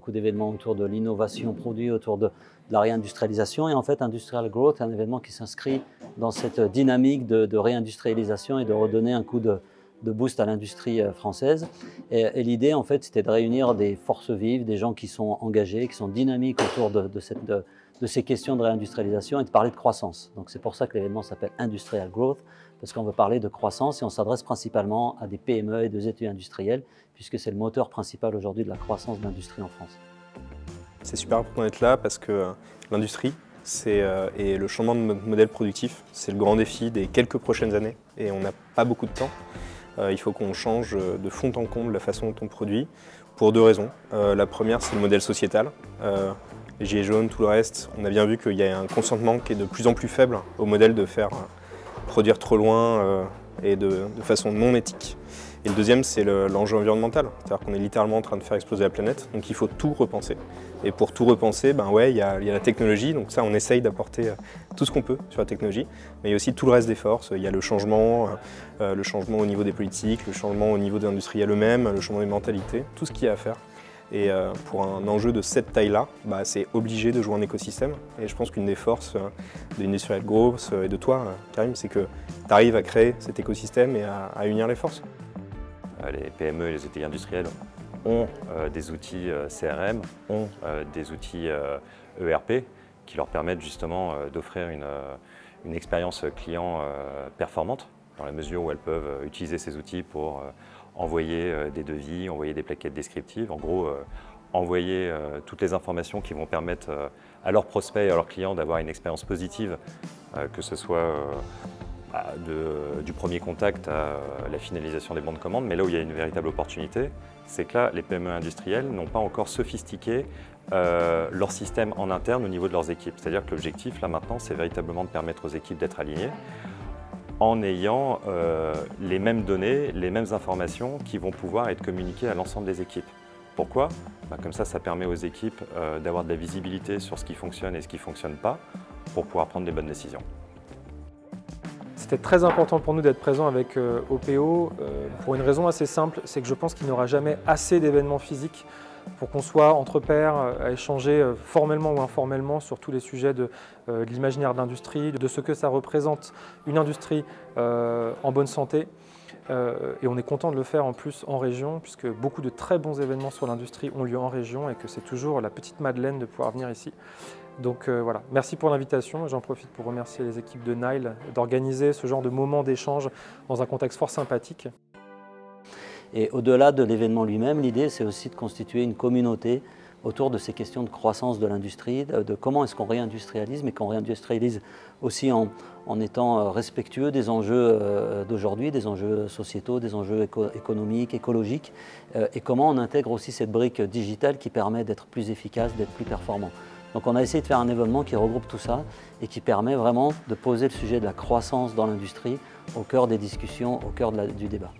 beaucoup d'événements autour de l'innovation produit, autour de la réindustrialisation. Et en fait, Industrial Growth est un événement qui s'inscrit dans cette dynamique de réindustrialisation et de redonner un coup de boost à l'industrie française. Et l'idée, en fait, c'était de réunir des forces vives, des gens qui sont engagés, qui sont dynamiques autour de ces questions de réindustrialisation et de parler de croissance. Donc c'est pour ça que l'événement s'appelle Industrial Growth, parce qu'on veut parler de croissance et on s'adresse principalement à des PME et des études industrielles, puisque c'est le moteur principal aujourd'hui de la croissance de l'industrie en France. C'est super important d'être là parce que l'industrie et le changement de modèle productif, c'est le grand défi des quelques prochaines années et on n'a pas beaucoup de temps. Il faut qu'on change de fond en comble la façon dont on produit pour deux raisons. La première, c'est le modèle sociétal. Les gilets jaunes, tout le reste, on a bien vu qu'il y a un consentement qui est de plus en plus faible au modèle de faire produire trop loin et de façon non éthique. Et le deuxième, c'est l'enjeu environnemental, c'est-à-dire qu'on est littéralement en train de faire exploser la planète, donc il faut tout repenser. Et pour tout repenser, il y a la technologie, donc ça on essaye d'apporter tout ce qu'on peut sur la technologie, mais il y a aussi tout le reste des forces, il y a le changement au niveau des politiques, le changement au niveau des industriels eux-mêmes, le changement des mentalités, tout ce qu'il y a à faire. Et pour un enjeu de cette taille-là, c'est obligé de jouer en écosystème. Et je pense qu'une des forces de Industrial Growth et de toi, Karim, c'est que tu arrives à créer cet écosystème et à unir les forces. Les PME et les ETI industriels ont des outils CRM, ont des outils ERP qui leur permettent justement d'offrir une expérience client performante dans la mesure où elles peuvent utiliser ces outils pour envoyer des devis, envoyer des plaquettes descriptives, en gros envoyer toutes les informations qui vont permettre à leurs prospects et à leurs clients d'avoir une expérience positive, que ce soit du premier contact à la finalisation des bons de commande. Mais là où il y a une véritable opportunité, c'est que là, les PME industrielles n'ont pas encore sophistiqué leur système en interne au niveau de leurs équipes. C'est-à-dire que l'objectif, là maintenant, c'est véritablement de permettre aux équipes d'être alignées en ayant les mêmes données, les mêmes informations qui vont pouvoir être communiquées à l'ensemble des équipes. Pourquoi ? Comme ça permet aux équipes d'avoir de la visibilité sur ce qui fonctionne et ce qui ne fonctionne pas pour pouvoir prendre des bonnes décisions. C'était très important pour nous d'être présents avec OPO pour une raison assez simple, c'est que je pense qu'il n'y aura jamais assez d'événements physiques pour qu'on soit entre pairs à échanger formellement ou informellement sur tous les sujets de l'imaginaire d'industrie, de ce que ça représente une industrie en bonne santé. Et on est content de le faire en plus en région, puisque beaucoup de très bons événements sur l'industrie ont lieu en région et que c'est toujours la petite Madeleine de pouvoir venir ici. Donc voilà, merci pour l'invitation. J'en profite pour remercier les équipes de Nile d'organiser ce genre de moment d'échange dans un contexte fort sympathique. Et au-delà de l'événement lui-même, l'idée c'est aussi de constituer une communauté autour de ces questions de croissance de l'industrie, de comment est-ce qu'on réindustrialise, mais qu'on réindustrialise aussi en étant respectueux des enjeux d'aujourd'hui, des enjeux sociétaux, des enjeux économiques, écologiques, et comment on intègre aussi cette brique digitale qui permet d'être plus efficace, d'être plus performant. Donc on a essayé de faire un événement qui regroupe tout ça et qui permet vraiment de poser le sujet de la croissance dans l'industrie au cœur des discussions, au cœur du débat.